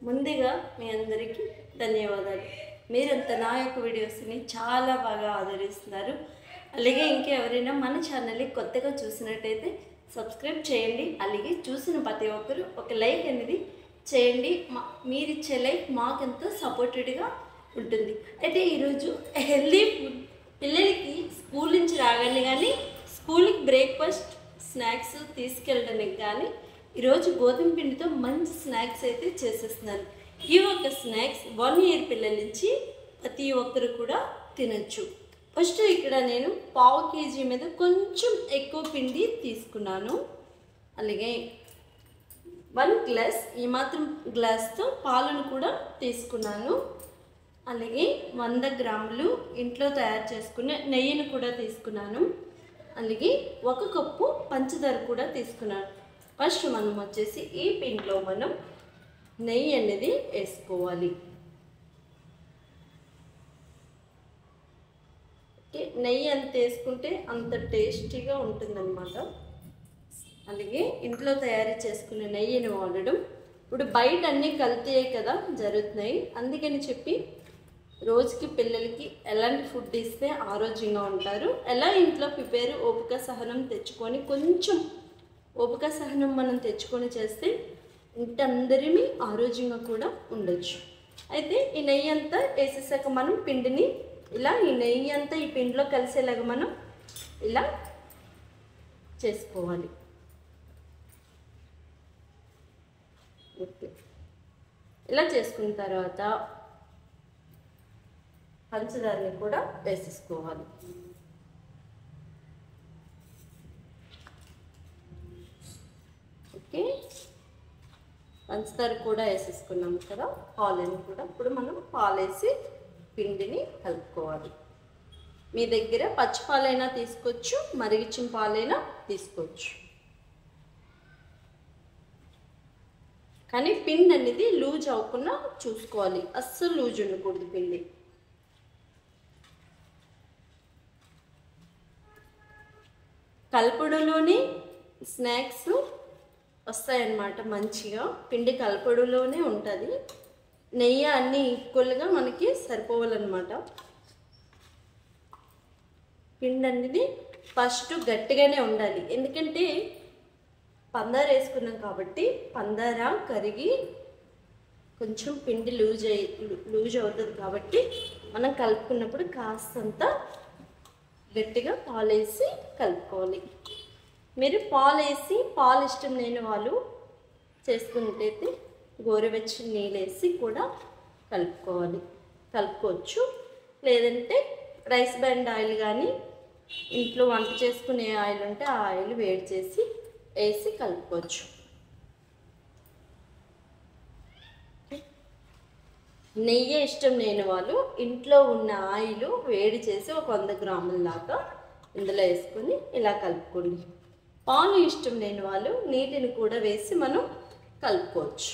ముందుగా మీ అందరికీ ధన్యవాదాలు. మీరంతా నా యొక్క వీడియోస్ని చాలా బాగా ఆదరిస్తున్నారు. అలాగే ఇంకెవరైనా మన ఛానల్ని కొత్తగా చూసినట్టయితే సబ్స్క్రైబ్ చేయండి. అలాగే చూసిన ప్రతి ఒక్కరు ఒక లైక్ అనేది చేయండి. మీరిచ్చే లైక్ మాకెంతో సపోర్టెడ్గా ఉంటుంది. అయితే ఈరోజు హెల్దీ ఫుడ్ పిల్లలకి స్కూల్ నుంచి రాగానే కానీ స్కూల్కి బ్రేక్ఫాస్ట్ స్నాక్స్ తీసుకెళ్ళడానికి కానీ ఈరోజు గోధుమ పిండితో మంచి స్నాక్స్ అయితే చేసేస్తున్నాను. ఈ ఒక్క స్నాక్స్ 1 ఇయర్ పిల్లల నుంచి ప్రతి ఒక్కరు కూడా తినచ్చు. ఫస్ట్ ఇక్కడ నేను 1/2 kg మీద కొంచెం ఎక్కువ పిండి తీసుకున్నాను. అలాగే 1 గ్లాస్ ఈ మాత్రం గ్లాస్తో పాలను కూడా తీసుకున్నాను. అలాగే 100 గ్రాములు ఇంట్లో తయారు చేసుకునే నెయ్యిని కూడా తీసుకున్నాను. అలాగే 1 కప్పు పంచదార కూడా తీసుకున్నాను. ఫస్ట్ మనం వచ్చేసి ఈ పిండిలో మనం నెయ్యి అనేది వేసుకోవాలి. నెయ్యి అంత వేసుకుంటే అంత టేస్టీగా ఉంటుందన్నమాట. అలాగే ఇంట్లో తయారు చేసుకునే నెయ్యిని వాడడం. ఇప్పుడు బయట అన్నీ కల్తీయే కదా జరుగుతున్నాయి. అందుకని చెప్పి రోజుకి పిల్లలకి ఎలాంటి ఫుడ్ ఇస్తే ఆరోగ్యంగా ఉంటారు, ఎలా ఇంట్లో ప్రిపేర్ ఓపిక సహనం తెచ్చుకొని కొంచెం ఓపిక సహనం మనం తెచ్చుకొని చేస్తే ఇంటందరినీ ఆరోగ్యంగా కూడా ఉండొచ్చు. అయితే ఈ నెయ్యి అంతా వేసేసాక మనం పిండిని ఇలా ఈ నెయ్యి అంతా ఈ పిండిలో కలిసేలాగా మనం ఇలా చేసుకోవాలి. ఓకే, ఇలా చేసుకున్న తర్వాత పంచదారని కూడా వేసేసుకోవాలి. ఓకే, పంచదార కూడా వేసేసుకున్నాం కదా. పాలని కూడా ఇప్పుడు మనం పాలేసి పిండిని కలుపుకోవాలి. మీ దగ్గర పచ్చి పాలైనా తీసుకోవచ్చు, మరిగించిన పాలైనా తీసుకోవచ్చు. కానీ పిండి అనేది లూజ్ అవ్వకుండా చూసుకోవాలి, అస్సలు లూజ్ ఉండకూడదు పిండి. కలపడంలోనే స్నాక్స్ వస్తాయన్నమాట. మంచిగా పిండి కలపడంలోనే ఉంటుంది. నెయ్యి అన్నీ ఈక్వల్గా మనకి సరిపోవాలన్నమాట. పిండి అనేది ఫస్ట్ గట్టిగానే ఉండాలి, ఎందుకంటే పందార వేసుకున్నాం కాబట్టి పందార కరిగి కొంచెం పిండి లూజ్ అవుతుంది. కాబట్టి మనం కలుపుకున్నప్పుడు కాస్తంత గట్టిగా పాలు వేసి కలుపుకోవాలి. మీరు పాలు ఇష్టం లేని వాళ్ళు చేసుకున్నట్టయితే గోరువెచ్చని నీళ్ళు వేసి కూడా కలుపుకోవచ్చు. లేదంటే రైస్ బ్రాండ్ ఆయిల్ కానీ ఇంట్లో వంట చేసుకునే ఆయిల్ ఉంటే ఆ ఆయిల్ వేడి చేసి వేసి కలుపుకోవచ్చు. నెయ్యి ఇష్టం లేని వాళ్ళు ఇంట్లో ఉన్న ఆయిల్ వేడి చేసి ఒక 100 గ్రాముల దాకా ఇందులో వేసుకొని ఇలా కలుపుకోండి. పాలు ఇష్టం లేని వాళ్ళు నీటిని కూడా వేసి మనం కలుపుకోవచ్చు.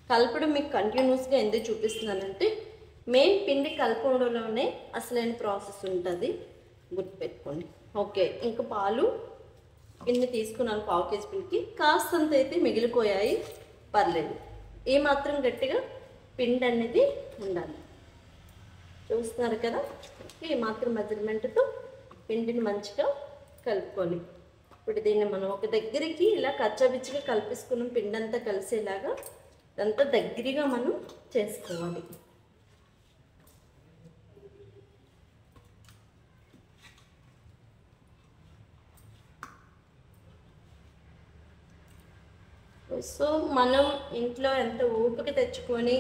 కలపడం మీకు కంటిన్యూస్గా ఎందుకు చూపిస్తున్నానంటే మెయిన్ పిండి కలపడంలోనే అసలైన ప్రాసెస్ ఉంటుంది, గుర్తుపెట్టుకోండి. ఓకే, ఇంకా పాలు ఇన్ని తీసుకున్నాను 1/2 kg పిండికి. కాస్తంత అయితే మిగిలిపోయాయి, పర్లేదు. ఏ మాత్రం గట్టిగా పిండి అనేది ఉండాలి. చూస్తున్నారు కదా, ఈ మాత్రం మెజర్మెంట్తో పిండిని మంచిగా కలుపుకోవాలి. ఇప్పుడు దీన్ని మనం ఒక దగ్గరికి ఇలా కచ్చాబిచ్చిగా కలిపేసుకున్నాం. పిండి అంతా కలిసేలాగా అంతా దగ్గరగా మనం చేసుకోవాలి. సో మనం ఇంట్లో ఎంత ఓపిక తెచ్చుకొని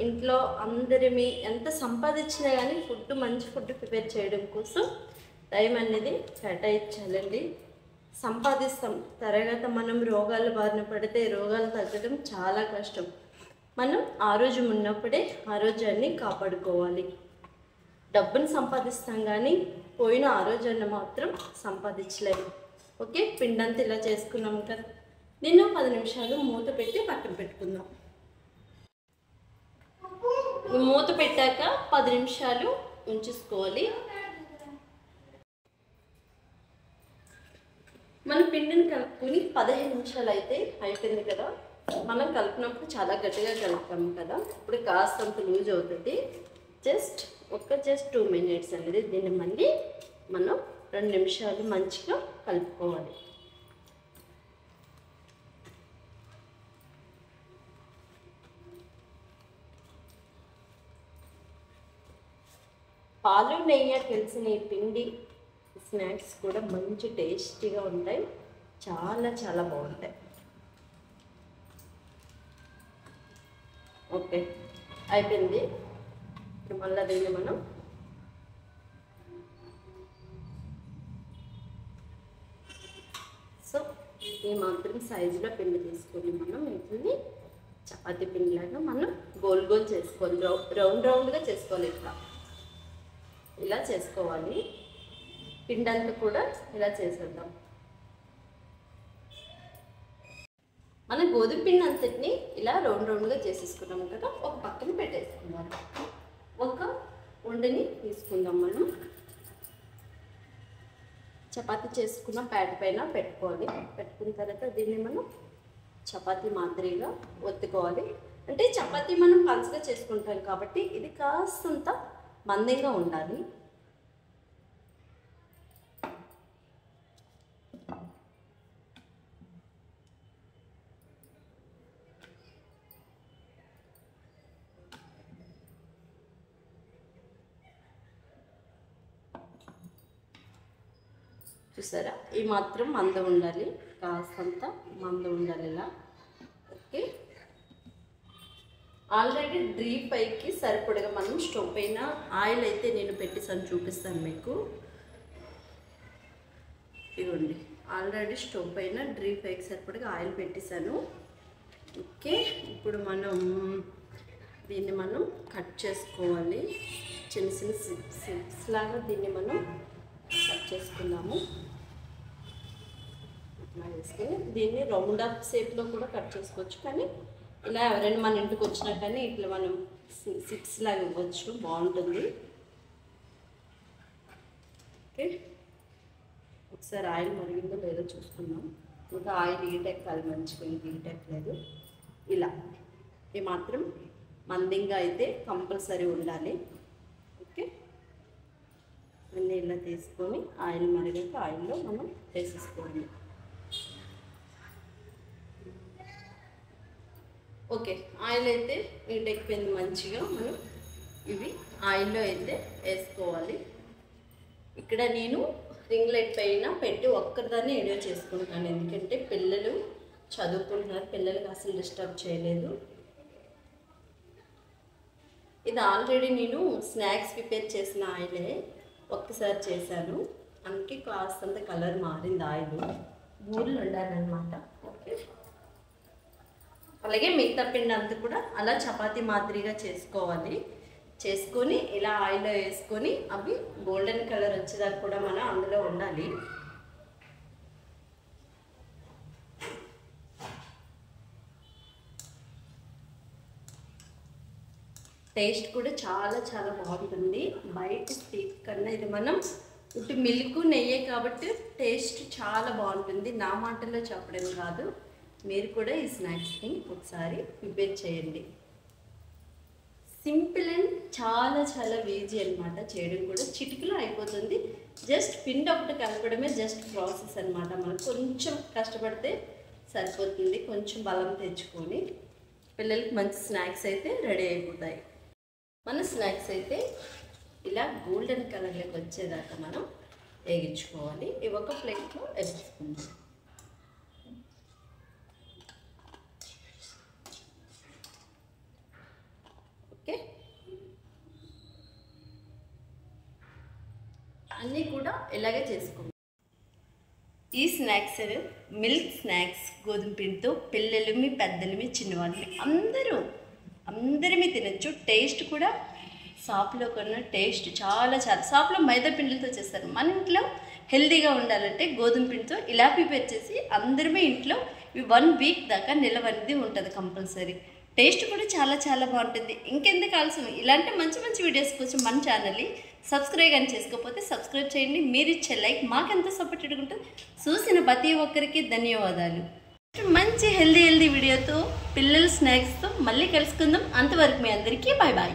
ఇంట్లో అందరిమి ఎంత సంపాదించినా కానీ మంచి ఫుడ్ ప్రిపేర్ చేయడం కోసం టైం అనేది కేటాయించాలండి. సంపాదిస్తాం, తర్వాత మనం రోగాల బారిన పడితే రోగాలు తగ్గడం చాలా కష్టం. మనం ఆరోగ్యం ఉన్నప్పుడే ఆరోగ్యాన్ని కాపాడుకోవాలి. డబ్బును సంపాదిస్తాం కానీ పోయిన ఆరోగ్యాన్ని మాత్రం సంపాదించలేము. ఓకే, పిండంతా ఇలా చేసుకున్నాం కదా. దీన్ని 10 నిమిషాలు మూత పెట్టి పక్కన పెట్టుకుందాం. మూత పెట్టాక 10 నిమిషాలు ఉంచేసుకోవాలి. మన పిండిని కలుపుకొని 15 నిమిషాలు అయితే అయిపోయింది కదా. మనం కలిపినప్పుడు చాలా గట్టిగా కలుపుతాము కదా, ఇప్పుడు కాస్తంత లూజ్ అవుతుంది. జస్ట్ 2 మినిట్స్ అనేది దీన్ని మళ్ళీ మనం 2 నిమిషాలు మంచిగా కలుపుకోవాలి. పాలు నెయ్యి తెలిసిన ఈ పిండి స్నాక్స్ కూడా మంచి టేస్టీగా ఉంటాయి, చాలా చాలా బాగుంటాయి. ఓకే, అయిపోయింది. ఇప్పుడు మళ్ళీ దీన్ని మనం సో ఈ మాత్రం సైజులో పిండి తీసుకొని మనం వీటిని చపాతీ పిండిలాగా మనం గోల్ గోల్ చేసుకోవాలి, రౌండ్ రౌండ్గా చేసుకోవాలి. ఇలా చేసుకోవాలి. పిండి అంతా కూడా ఇలా చేసేద్దాం. మన గోధుమ పిండి అంతటిని ఇలా రౌండ్ రౌండ్గా చేసేసుకున్నాం కదా, ఒక పక్కన పెట్టేసుకుందాం. ఒక ఉండని తీసుకుందాం. మనం చపాతీ చేసుకున్న ప్యాడ్ పైన పెట్టుకోవాలి. పెట్టుకున్న తర్వాత దీన్ని మనం చపాతీ మాదిరిగా ఒత్తుకోవాలి. అంటే చపాతీ మనం పలుచగా చేసుకుంటాం కాబట్టి ఇది కాస్తంత మందంగా ఉండాలి. చూసారా, ఈ మాత్రం మందం ఉండాలి, కాస్తంత మందం ఉండాలి ఇలా. ఓకే, ఆల్రెడీ డీప్ పైకి సరిపడగా మనం స్టవ్ పైన ఆయిల్ అయితే నేను పెట్టేసాను, చూపిస్తాను మీకు. ఇదిగోండి, ఆల్రెడీ స్టవ్ పైన డీప్ పైకి సరిపడగా ఆయిల్ పెట్టేశాను. ఓకే, ఇప్పుడు మనం దీన్ని మనం కట్ చేసుకోవాలి. చిన్న చిన్న స్లిప్స్ లాగా దీన్ని మనం కట్ చేసుకుందాము. ఇట్లా వేసుకొని దీన్ని రౌండ్ అప్ షేప్లో కూడా కట్ చేసుకోవచ్చు, కానీ ఇలా ఎవరైనా మన ఇంటికి వచ్చినా కానీ ఇట్లా మనం 6 లాగా ఇవ్వచ్చు, బాగుంటుంది. ఓకే, ఒకసారి ఆయిల్ మరిగిందో లేదో చూసుకుందాం. ఇంకా ఆయిల్ ఈటెక్కాలి మంచిగా, ఇది ఈటెక్కలేదు. ఇలా ఇది మాత్రం మందంగా అయితే కంపల్సరీ ఉండాలి. ఓకే, అన్నీ ఇలా తీసుకొని ఆయిల్ మరిగాక ఆయిల్లో మనం వేసేసుకోవాలి. ఓకే, ఆయిల్ అయితే ఈటెక్కిపోయింది మంచిగా. మనం ఇవి ఆయిల్లో అయితే వేసుకోవాలి. ఇక్కడ నేను రింగ్ లైట్ పైన పెట్టి ఒక్కరిదాన్ని వీడియో చేసుకుంటాను, ఎందుకంటే పిల్లలు చదువుకుంటున్నారు, పిల్లలకి అసలు డిస్టర్బ్ చేయలేదు. ఇది ఆల్రెడీ నేను స్నాక్స్ ప్రిపేర్ చేసిన ఆయిలే ఒక్కసారి చేశాను, అందుకే కాస్తంత కలర్ మారింది. ఆయిల్ బూరెలు ఉండాలన్నమాట. ఓకే, అలాగే మిగతా పిండి అంతా కూడా అలా చపాతీ మాదిరిగా చేసుకోవాలి. చేసుకొని ఇలా ఆయిల్లో వేసుకొని అవి గోల్డెన్ కలర్ వచ్చేదాకా కూడా మనం అందులో ఉండాలి. టేస్ట్ కూడా చాలా చాలా బాగుంటుంది. బయట స్టీక్ కన్నా ఇది మనం ఇటు మిల్క్ నెయ్యే కాబట్టి టేస్ట్ చాలా బాగుంటుంది. నా మాటల్లో చెప్పడం కాదు, మీరు కూడా ఈ స్నాక్స్ని ఒకసారి ప్రిపేర్ చేయండి. సింపుల్ అండ్ చాలా చాలా ఈజీ అనమాట, చేయడం కూడా చిటికలో అయిపోతుంది. జస్ట్ పిండి ఒకటి కలపడమే జస్ట్ ప్రాసెస్ అనమాట. మనం కొంచెం కష్టపడితే సరిపోతుంది, కొంచెం బలం తెచ్చుకొని పిల్లలకి మంచి స్నాక్స్ అయితే రెడీ అయిపోతాయి. మన స్నాక్స్ అయితే ఇలా గోల్డెన్ కలర్లోకి వచ్చేదాకా మనం వేగించుకోవాలి. ఇవి ఒక ప్లేట్లో వేసుకుందాం. ఓకే, అన్నీ కూడా ఇలాగే చేసుకుందాం. ఈ స్నాక్స్ మిల్క్ స్నాక్స్, గోధుమ పిండితో పిల్లలు పెద్దలు చిన్నవాళ్ళు అందరిమీ తినచ్చు. టేస్ట్ కూడా షాప్లో కన్నా టేస్ట్ చాలా చాలా, షాప్లో మైదా పిండితో చేస్తారు. మన ఇంట్లో హెల్తీగా ఉండాలంటే గోధుమ పిండితో ఇలా ప్రిపేర్ చేసి అందరిమీ ఇంట్లో 1 వీక్ దాకా నిల్వ అనేది ఉంటుంది కంపల్సరీ. టేస్ట్ కూడా చాలా చాలా బాగుంటుంది. ఇంకెందుకు ఆలస్యం, ఇలాంటి మంచి మంచి వీడియోస్ కోసం మన ఛానల్ని సబ్స్క్రైబ్ కానీ చేసుకోకపోతే సబ్స్క్రైబ్ చేయండి. మీరు ఇచ్చే లైక్ మాకెంత సపోర్టెడ్గా ఉంటుంది. చూసిన ప్రతి ఒక్కరికి ధన్యవాదాలు. మంచి హెల్దీ వీడియోతో పిల్లల స్నాక్స్తో మళ్ళీ కలుసుకుందాం. అంతవరకు మీ అందరికీ బాయ్ బాయ్.